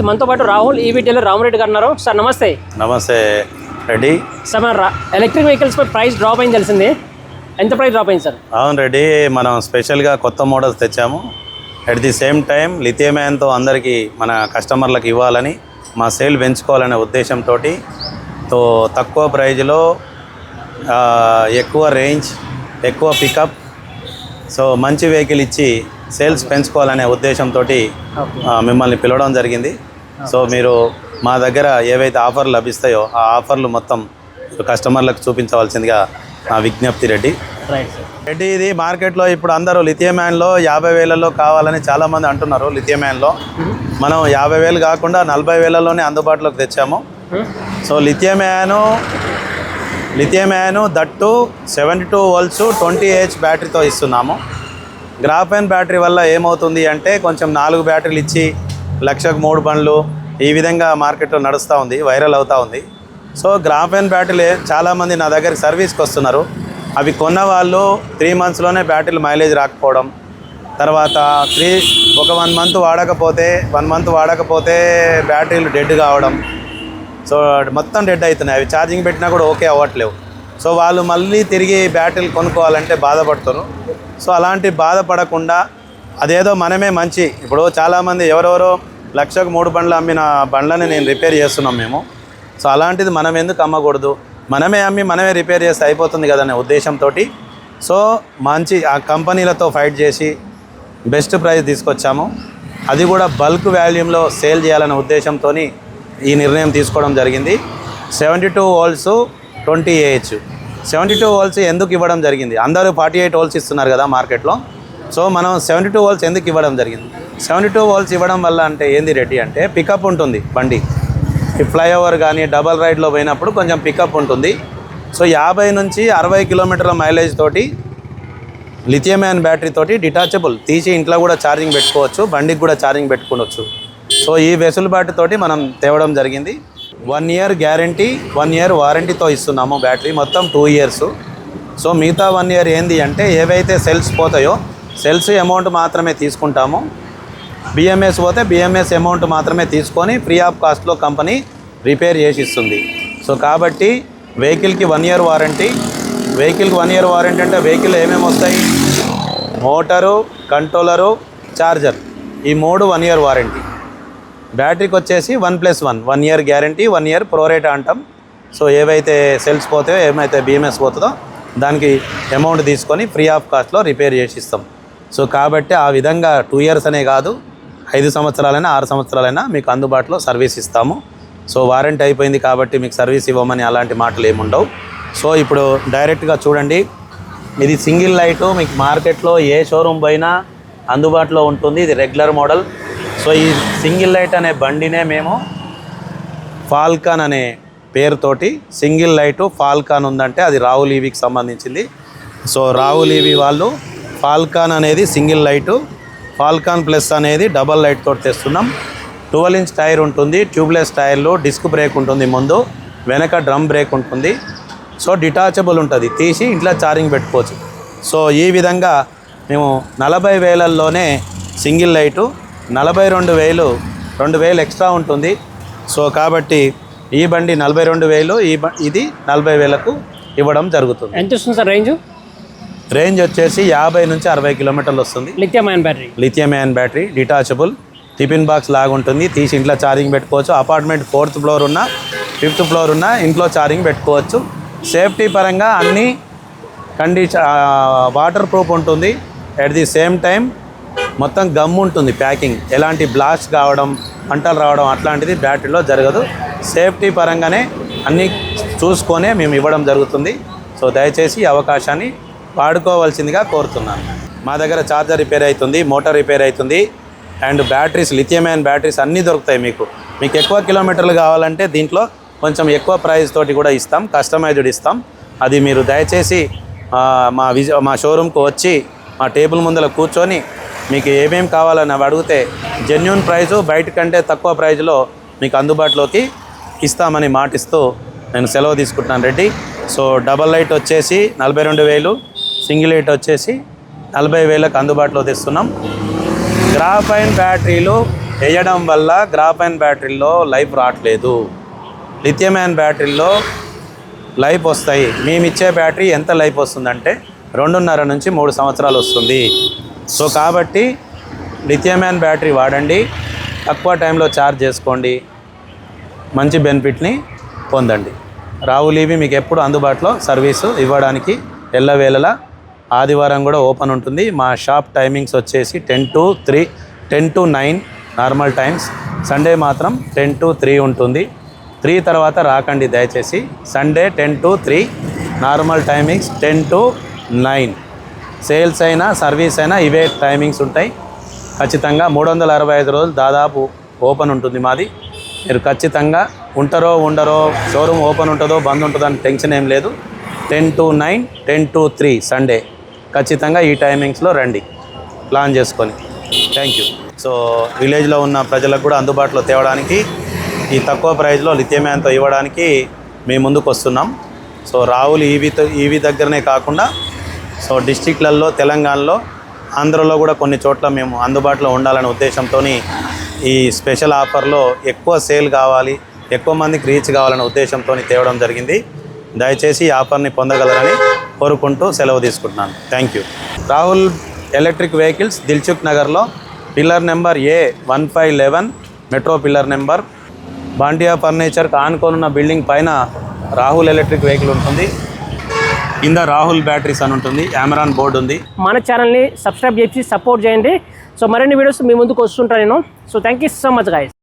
మనతో పాటు Rahul EV dealer Rama Reddy గారు ఉన్నారు. సార్ నమస్తే. నమస్తే రెడ్డి. సార్ మన ఎలక్ట్రిక్ వెహికల్స్ పై ప్రైస్ డ్రాప్ అయింది తెలిసింది. ఎంత ప్రైస్ డ్రాప్ అయింది సార్? అవును రెడ్డి, మనం స్పెషల్గా కొత్త మోడల్స్ తెచ్చాము. At the same time lithium అయాన్తో అందరికీ మన కస్టమర్లకు ఇవ్వాలని, మా సేల్ పెంచుకోవాలనే ఉద్దేశంతో తక్కువ ప్రైజ్లో ఎక్కువ రేంజ్, ఎక్కువ పికప్, సో మంచి వెహికల్ ఇచ్చి సేల్స్ పెంచుకోవాలనే ఉద్దేశంతో మిమ్మల్ని పిలవడం జరిగింది. సో మీరు మా దగ్గర ఏవైతే ఆఫర్లు లభిస్తాయో ఆ ఆఫర్లు మొత్తం కస్టమర్లకు చూపించవలసిందిగా నా విజ్ఞప్తి రెడ్డి. రెడ్డి, ఇది మార్కెట్లో ఇప్పుడు అందరూ లిథియం అయాన్లో 50,000లో కావాలని చాలామంది అంటున్నారు. లిథియం అయాన్లో మనం 50,000 కాకుండా 40,000లోనే అందుబాటులోకి తెచ్చాము. So lithium ion that 72 volts 20Ah బ్యాటరీతో ఇస్తున్నాము. గ్రాఫైన్ బ్యాటరీ వల్ల ఏమవుతుంది అంటే కొంచెం 4 బ్యాటరీలు ఇచ్చి 1,00,000కు 3 బండ్లు ఈ విధంగా మార్కెట్లో నడుస్తూ ఉంది, వైరల్ అవుతూ ఉంది. సో గ్రాఫైన్ బ్యాటరీలు చాలామంది నా దగ్గరికి సర్వీస్కి వస్తున్నారు. అవి కొన్న వాళ్ళు 3 monthsలోనే బ్యాటరీలు మైలేజ్ రాకపోవడం, తర్వాత 1 month వాడకపోతే బ్యాటరీలు డెడ్ కావడం, సో మొత్తం డెడ్ అవుతున్నాయి. అవి ఛార్జింగ్ పెట్టినా కూడా ఓకే అవ్వట్లేవు. సో వాళ్ళు మళ్ళీ తిరిగి బ్యాటరీలు కొనుక్కోవాలంటే బాధపడుతారు. సో అలాంటి బాధపడకుండా అదేదో మనమే మంచి, ఇప్పుడు చాలామంది ఎవరెవరో 1,00,000కు 3 బండ్లు అమ్మిన బండ్లని నేను రిపేర్ చేస్తున్నాం మేము. సో అలాంటిది మనం ఎందుకు అమ్మకూడదు, మనమే అమ్మి మనమే రిపేర్ చేస్తే అయిపోతుంది కదనే ఉద్దేశంతో సో మంచి ఆ కంపెనీలతో ఫైట్ చేసి బెస్ట్ ప్రైస్ తీసుకొచ్చాము. అది కూడా బల్క్ వాల్యూమ్లో సేల్ చేయాలనే ఉద్దేశంతో ఈ నిర్ణయం తీసుకోవడం జరిగింది. 72 volts 20Ah 72 volts ఎందుకు ఇవ్వడం జరిగింది? అందరూ 48 volts ఇస్తున్నారు కదా మార్కెట్లో. సో మనం 72 volts ఎందుకు ఇవ్వడం జరిగింది? 72 volts ఇవ్వడం వల్ల అంటే ఏంది రెడ్డి అంటే, పికప్ ఉంటుంది బండి. ఈ ఫ్లైఓవర్ కానీ డబల్ రైడ్లో పోయినప్పుడు కొంచెం పికప్ ఉంటుంది. సో 50 నుంచి 60 కిలోమీటర్ల మైలేజ్ తోటి లిథియం అయాన్ బ్యాటరీ తోటి డిటాచబుల్ తీసి ఇంట్లో కూడా ఛార్జింగ్ పెట్టుకోవచ్చు, బండికి కూడా ఛార్జింగ్ పెట్టుకోవచ్చు. సో ఈ వెసులుబాటుతోటి మనం తేవడం జరిగింది. 1 year గ్యారంటీ, 1 year వారంటీతో ఇస్తున్నాము. బ్యాటరీ మొత్తం 2 years. సో మిగతా 1 year ఏంది అంటే, ఏవైతే సెల్స్ పోతాయో సెల్స్ అమౌంట్ మాత్రమే తీసుకుంటాము. బిఎంఎస్ పోతే బిఎంఎస్ అమౌంట్ మాత్రమే తీసుకొని ఫ్రీ ఆఫ్ కాస్ట్లో కంపెనీ రిపేర్ చేసి ఇస్తుంది. సో కాబట్టి వెహికల్కి 1 year వారంటీ. వెహికల్కి 1 year వారంటీ అంటే వెహికల్ ఏమేమి వస్తాయి? మోటారు, కంట్రోలరు, ఛార్జర్, ఈ 3 1 year వారంటీ. బ్యాటరీకి వచ్చేసి 1+1 year గ్యారంటీ, 1 year ప్రోరేటా అంటాం. సో ఏవైతే సెల్స్ పోతాయో, ఏమైతే బిఎంఎస్ పోతుందో దానికి అమౌంట్ తీసుకొని ఫ్రీ ఆఫ్ కాస్ట్లో రిపేర్ చేసి ఇస్తాం. సో కాబట్టి ఆ విధంగా 2 years అనే కాదు, 5 సంవత్సరాలైనా 6 సంవత్సరాలైనా మీకు అందుబాటులో సర్వీస్ ఇస్తాము. సో వారంటీ అయిపోయింది కాబట్టి మీకు సర్వీస్ ఇవ్వమని అలాంటి మాటలు ఏముండవు. సో ఇప్పుడు డైరెక్ట్గా చూడండి, ఇది సింగిల్ లైటు మీకు మార్కెట్లో ఏ షోరూమ్ పోయినా అందుబాటులో ఉంటుంది. ఇది రెగ్యులర్ మోడల్. సో ఈ సింగిల్ లైట్ అనే బండినే మేము ఫాల్కాన్ అనే పేరుతోటి, సింగిల్ లైటు ఫాల్కాన్ ఉందంటే అది రాహుల్ ఈవీకి సంబంధించింది. సో రాహుల్ ఈవీ వాళ్ళు ఫాల్కాన్ అనేది సింగిల్ లైటు, ఫాల్కాన్ ప్లస్ అనేది డబల్ లైట్ తోటి తెస్తున్నాం. 12-inch టైర్ ఉంటుంది, ట్యూబ్లెస్ టైర్లు, డిస్క్ బ్రేక్ ఉంటుంది ముందు, వెనక డ్రమ్ బ్రేక్ ఉంటుంది. సో డిటాచబుల్ ఉంటుంది, తీసి ఇంట్లో ఛార్జింగ్ పెట్టుకోవచ్చు. సో ఈ విధంగా మేము 40,000లోనే సింగిల్ లైటు, 42,000 2,000 ఎక్స్ట్రా ఉంటుంది. సో కాబట్టి ఈ బండి 42,000, ఇది 40,000కు ఇవ్వడం జరుగుతుంది. ఎంత వస్తుంది సార్ రేంజ్? రేంజ్ వచ్చేసి 50 నుంచి 60 కిలోమీటర్లు వస్తుంది. Lithium ion battery detachable, tiffin box లాగా ఉంటుంది, తీసి ఇంట్లో ఛార్జింగ్ పెట్టుకోవచ్చు. అపార్ట్మెంట్ 4th floor ఉన్నా 5th floor ఉన్నా ఇంట్లో ఛార్జింగ్ పెట్టుకోవచ్చు. సేఫ్టీ పరంగా అన్ని వాటర్ ప్రూఫ్ ఉంటుంది. అట్ ది సేమ్ టైం మొత్తం గమ్ ఉంటుంది ప్యాకింగ్, ఎలాంటి బ్లాస్ట్ కావడం, మంటలు రావడం అట్లాంటిది బ్యాటరీలో జరగదు. సేఫ్టీ పరంగానే అన్నీ చూసుకొనే మేము ఇవ్వడం జరుగుతుంది. సో దయచేసి ఈ అవకాశాన్ని వాడుకోవాల్సిందిగా కోరుతున్నాను. మా దగ్గర ఛార్జర్ రిపేర్ అవుతుంది, మోటార్ రిపేర్ అవుతుంది, and batteries, lithium ion batteries అన్నీ దొరుకుతాయి. మీకు ఎక్కువ కిలోమీటర్లు కావాలంటే దీంట్లో కొంచెం ఎక్కువ ప్రైస్ తోటి కూడా ఇస్తాం, కస్టమైజ్డ్ ఇస్తాం. అది మీరు దయచేసి మా షోరూమ్కి వచ్చి మా టేబుల్ ముందర కూర్చొని మీకు ఏమేమి కావాలని అవి అడిగితే జెన్యూన్ ప్రైజు, బయట కంటే తక్కువ ప్రైజ్లో మీకు అందుబాటులోకి ఇస్తామని మాటిస్తూ నేను సెలవు తీసుకుంటున్నాను రెడ్డి. సో డబల్ లైట్ వచ్చేసి 42,000, సింగిల్ లైట్ వచ్చేసి 40,000కు అందుబాటులో తెస్తున్నాం. గ్రాఫైన్ బ్యాటరీలు వేయడం వల్ల గ్రాఫైన్ బ్యాటరీలో లైఫ్ రావట్లేదు. లిథియం అయాన్ బ్యాటరీలో లైఫ్ వస్తాయి. మేము ఇచ్చే బ్యాటరీ ఎంత లైఫ్ వస్తుందంటే 2.5 నుంచి 3 సంవత్సరాలు వస్తుంది. సో కాబట్టి లిథియం అయాన్ బ్యాటరీ వాడండి, తక్కువ టైంలో ఛార్జ్ చేసుకోండి, మంచి బెనిఫిట్ని పొందండి. రాహుల్ ఈవీ మీకు ఎప్పుడు అందుబాటులో సర్వీసు ఇవ్వడానికి ఎల్లవేళలా. ఆదివారం కూడా ఓపెన్ ఉంటుంది. మా షాప్ టైమింగ్స్ వచ్చేసి 10 to 9 నార్మల్ టైమ్స్. సండే మాత్రం 10 to 3 ఉంటుంది. 3 తర్వాత రాకండి దయచేసి. Sunday 10 to 3 normal timings, 10 to 9 sales అయినా సర్వీస్ అయినా ఇవే టైమింగ్స్ ఉంటాయి. ఖచ్చితంగా 365 రోజులు దాదాపు ఓపెన్ ఉంటుంది మాది. మీరు ఖచ్చితంగా ఉంటారో ఉండరో, షోరూమ్ ఓపెన్ ఉంటుందో బంద్ ఉంటుందో అని టెన్షన్ ఏం లేదు. 10 to 9, 10 to 3 సండే ఖచ్చితంగా ఈ టైమింగ్స్లో రండి ప్లాన్ చేసుకొని. Thank you. సో విలేజ్లో ఉన్న ప్రజలకు కూడా అందుబాటులో తేవడానికి ఈ తక్కువ ప్రైస్లో లిథియం అయాన్తో ఇవ్వడానికి మేము ముందుకు వస్తున్నాం. సో రాహుల్ ఈవీ దగ్గరనే కాకుండా సో డిస్టిక్లలో తెలంగాణలో ఆంధ్రలో కూడా కొన్ని చోట్ల మేము అందుబాటులో ఉండాలనే ఉద్దేశంతో ఈ స్పెషల్ ఆఫర్లో ఎక్కువ సేల్ కావాలి, ఎక్కువ మందికి రీచ్ కావాలనే ఉద్దేశంతో తేవడం జరిగింది. దయచేసి ఈ ఆఫర్ని పొందగలరని కోరుకుంటూ సెలవు తీసుకుంటున్నాను. Thank you. Rahul electric vehicles దిల్సుఖ్ నగర్లో pillar number A1511 metro pillar number Bantia ఫర్నిచర్కి ఆనుకోనున్న బిల్డింగ్ పైన రాహుల్ ఎలక్ట్రిక్ వెహికల్ ఉంటుంది. కింద రాహుల్ బ్యాటరీస్ అని ఉంటుంది, అమెరాన్ బోర్డు ఉంది. మన ఛానల్ని సబ్స్క్రైబ్ చేసి సపోర్ట్ చేయండి. సో మరిన్ని వీడియోస్ మీ ముందుకు వస్తుంటాను నేను. So thank you so much guys.